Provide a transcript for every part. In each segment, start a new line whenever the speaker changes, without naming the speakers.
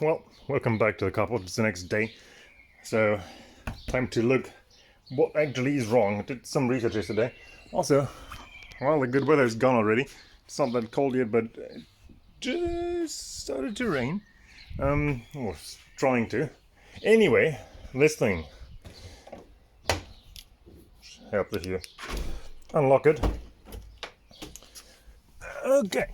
Well, welcome back to the carport. It's the next day, so time to look what actually is wrong. I did some research yesterday. Also, well, the good weather is gone already. It's not that cold yet, but it just started to rain. Or it's trying to. Anyway, this thing. Help if you unlock it. Okay.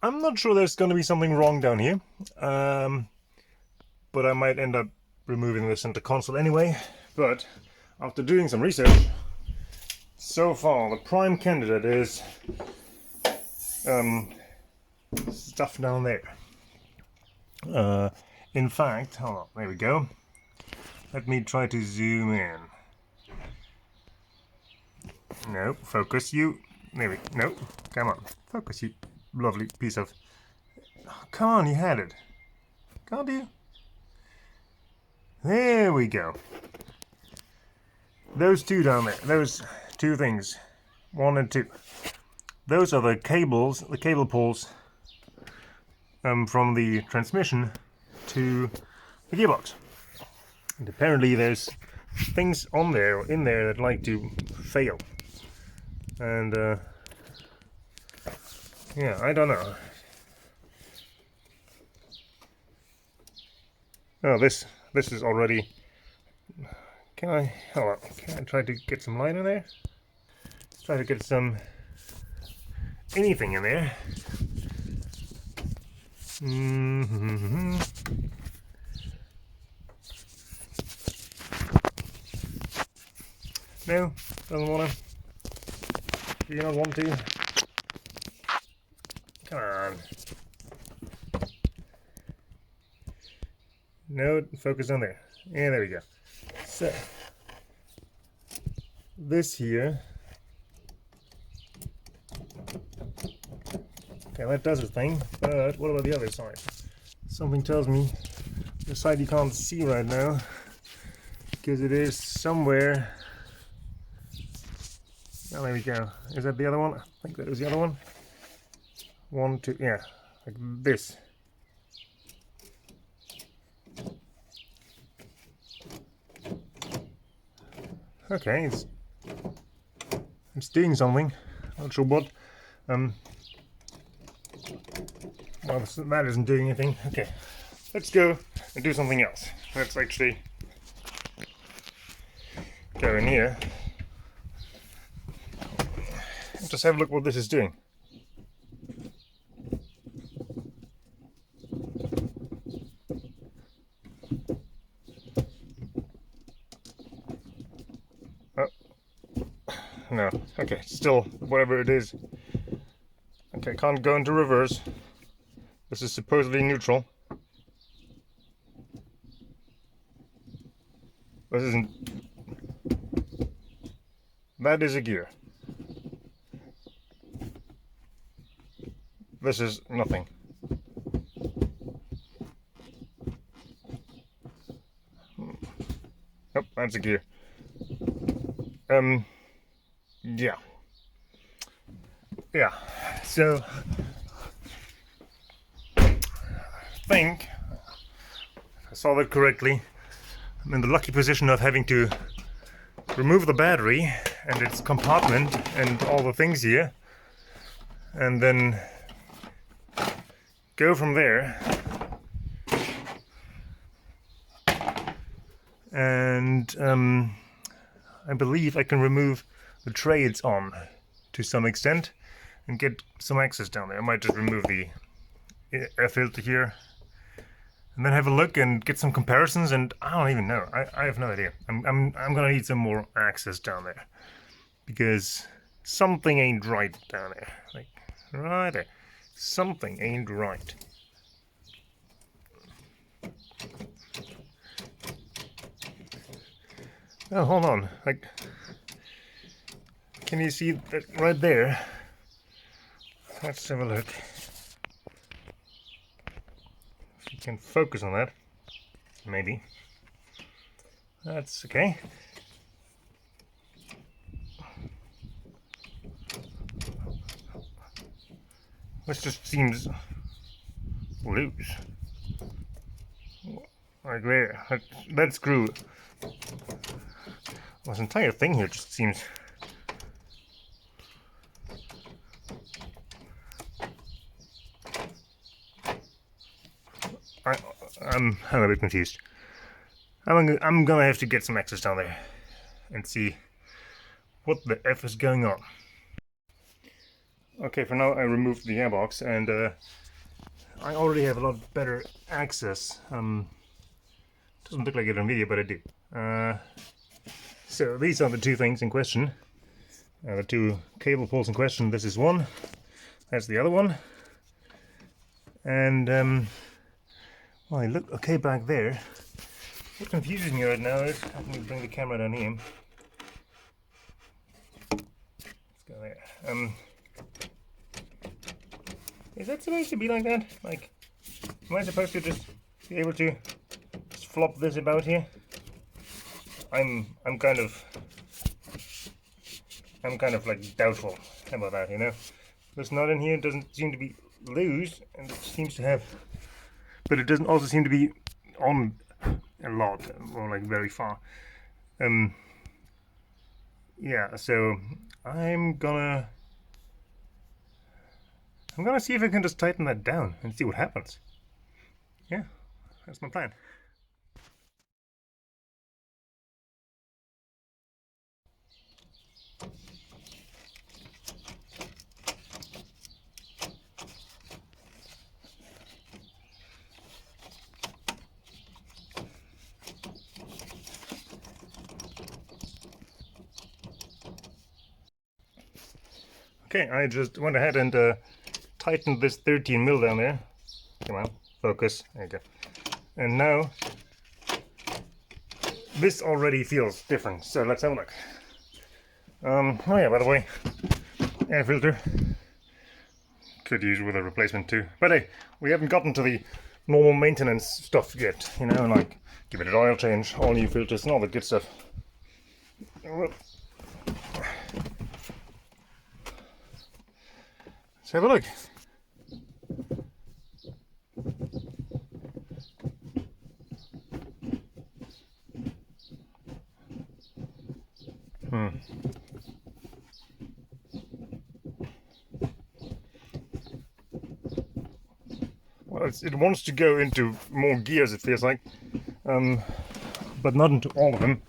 I'm not sure there's going to be something wrong down here, but I might end up removing the center console anyway. But after doing some research, so far the prime candidate is stuff down there. In fact, hold on, there we go. Let me try to zoom in. No, focus you. There we go. No, come on, focus you. Lovely piece of... Oh, come on, you had it. Can't you? There we go. Those two down there, those two things, 1 and 2. Those are the cables, the cable pulls from the transmission to the gearbox. And apparently there's things on there or in there that like to fail. And yeah, I don't know. Oh, this is already... Can I... Hold on. Can I try to get some light in there? Let's try to get some... anything in there. No, doesn't want to. Do you not want to? Come on. No, focus on there. Yeah, there we go. So, this here. Okay, that does a thing, but what about the other side? Something tells me the side you can't see right now, because it is somewhere. Oh, there we go. Is that the other one? I think that was the other one. 1, 2, yeah, like this. Okay, it's doing something. Not sure what. Well, that isn't doing anything. Okay, let's go and do something else. Let's actually go in here. Just have a look what this is doing. Oh. No, okay, still, whatever it is. Okay, can't go into reverse. This is supposedly neutral. This isn't... That is a gear. This is nothing. Nope, that's a gear. Yeah. Yeah, so I think, if I saw that correctly, I'm in the lucky position of having to remove the battery and its compartment and all the things here, and then go from there and I believe I can remove the tray it's on to some extent and get some access down there. I might just remove the air filter here and then have a look and get some comparisons, and I don't even know. I have no idea. I'm gonna need some more access down there because something ain't right down there. Like right there. Something ain't right. Oh, hold on. Like, can you see that right there? Let's have a look. If you can focus on that, maybe. That's okay. This just seems loose. Like there, that screw. This entire thing here just seems. I'm a bit confused. I'm gonna have to get some access down there and see what the F is going on. Okay, for now I removed the airbox and I already have a lot better access. Doesn't look like it on video, but I do. So these are the two things in question. The two cable pulls in question. This is one. That's the other one. And well, they look okay back there. What confuses me right now is, let me bring the camera down here. Let's go there. Is that supposed to be like that? Like, am I supposed to just be able to just flop this about here? I'm kind of like doubtful about that, you know. This knot in here doesn't seem to be loose, and it seems to have, but it doesn't also seem to be on a lot, or like very far. Yeah, so I'm gonna see if I can just tighten that down and see what happens. Yeah, that's my plan. Okay, I just went ahead and tightened this 13 mil down there. Come on, focus. There you go. And now this already feels different. So let's have a look. Oh yeah, by the way, air filter could use with a replacement too. But hey, we haven't gotten to the normal maintenance stuff yet. You know, like give it an oil change, all new filters, and all the good stuff. Let's have a look. Well, it wants to go into more gears, it feels like, but not into all of them.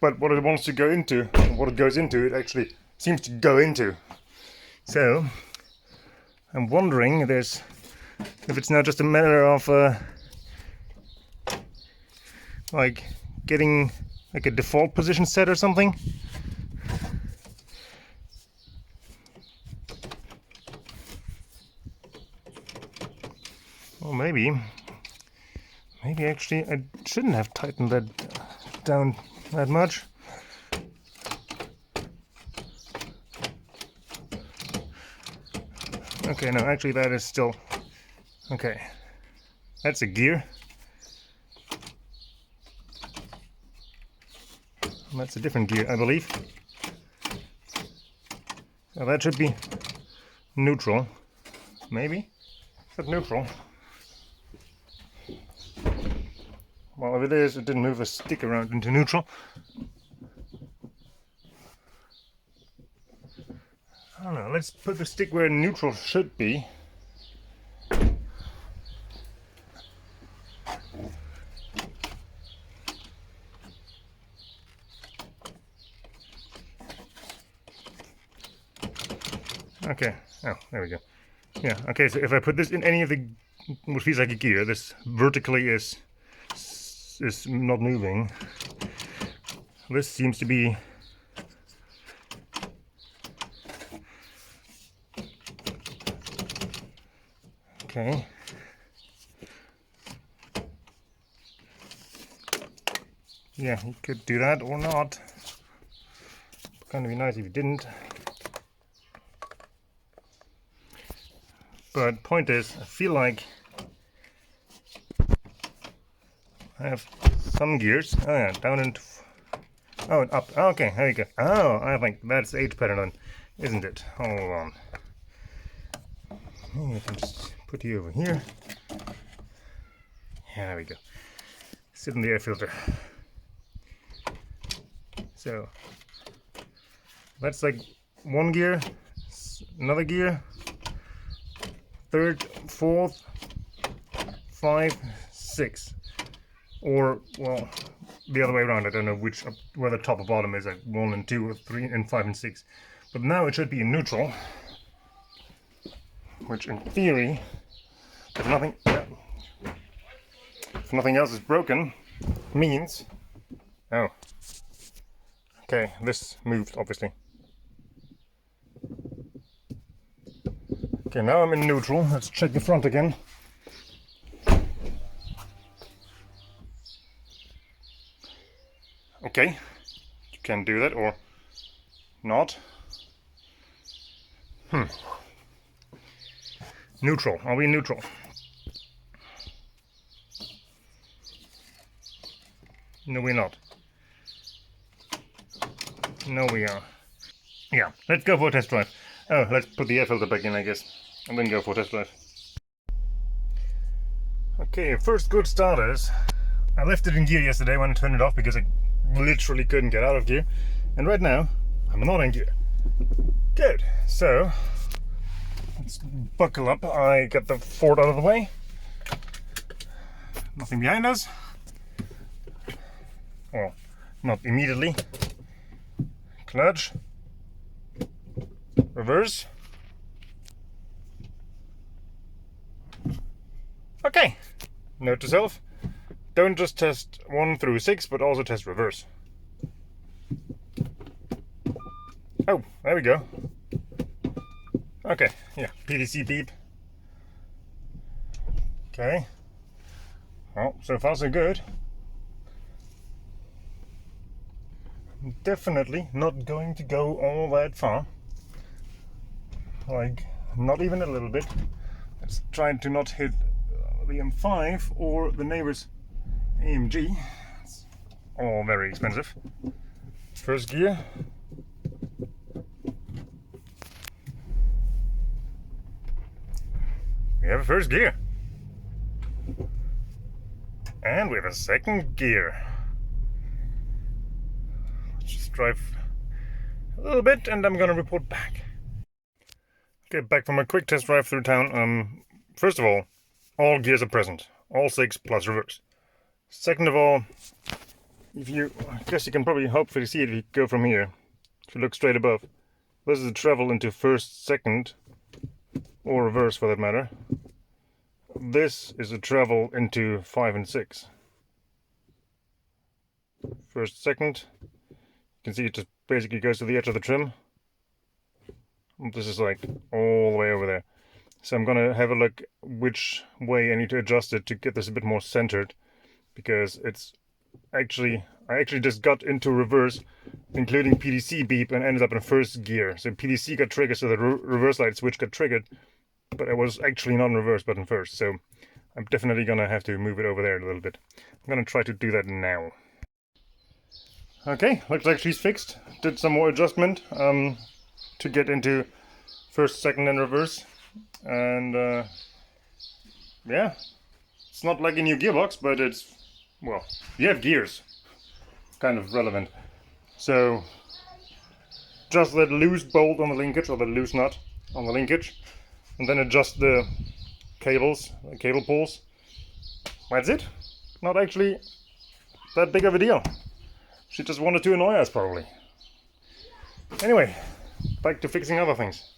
But what it wants to go into, what it goes into, it actually seems to go into. So I'm wondering if it's now just a matter of like getting like a default position set or something. Well, maybe actually I shouldn't have tightened that down that much. Okay, no, actually that is still okay. That's a gear. That's a different gear, I believe. So that should be neutral. Maybe? Is that neutral? Well, if it is, it didn't move a stick around into neutral. I don't know, let's put the stick where neutral should be. Okay, oh, there we go. Yeah, okay, so if I put this in any of the, what feels like a gear, this vertically is not moving. This seems to be okay. Yeah, you could do that or not. Kind of be nice if you didn't. But point is, I feel like I have some gears. Oh yeah, down and oh, and up. Oh, okay, there you go. Oh, I think that's the H pattern on, isn't it? Hold on. Maybe I can just put you over here. Yeah, there we go. Sit in the air filter. So that's like one gear, another gear, third, fourth, 5, 6, or well, the other way around. I don't know which where the top or bottom is, like 1 and 2 or 3 and 5 and 6. But now it should be in neutral, which in theory, if nothing else is broken, means okay, this moved obviously. Okay, now I'm in neutral. Let's check the front again. Okay, you can do that or not. Neutral. Are we neutral? No, we're not. No, we are. Yeah, let's go for a test drive. Oh, let's put the air filter back in, I guess, and then go for a test drive. Okay, first good starters. I left it in gear yesterday when I turned it off because I literally couldn't get out of gear. And right now, I'm not in gear. Good. So, let's buckle up. I got the Ford out of the way. Nothing behind us. Well, not immediately. Clutch. Reverse. Okay. Note to self. Don't just test 1 through 6, but also test reverse. Oh, there we go. Okay, yeah, PDC beep. Okay. Well, so far so good. I'm definitely not going to go all that far. Like, not even a little bit. Let's try to not hit the M5 or the neighbor's AMG. It's all very expensive. First gear. We have a first gear. And we have a second gear. Let's just drive a little bit and I'm gonna report back. Okay, back from a quick test drive through town. First of all gears are present. All 6 plus reverse. Second of all, I guess you can probably hopefully see it if you go from here. If you look straight above. This is a travel into first, second, or reverse for that matter. This is a travel into 5 and 6. First, second. You can see it just basically goes to the edge of the trim. This is like all the way over there. So I'm gonna have a look which way I need to adjust it to get this a bit more centered, because it's I actually just got into reverse, including PDC beep, and ended up in first gear. So PDC got triggered, so the reverse light switch got triggered, but I was actually not in reverse but in first. So I'm definitely gonna have to move it over there a little bit. I'm gonna try to do that now. Okay, looks like she's fixed. Did some more adjustment to get into first, second, and reverse. And yeah, it's not like a new gearbox, but it's, well, you have gears. Kind of relevant. So just that loose bolt on the linkage, or the loose nut on the linkage, and then adjust the cables, the cable pulls. That's it. Not actually that big of a deal. She just wanted to annoy us, probably. Anyway, back to fixing other things.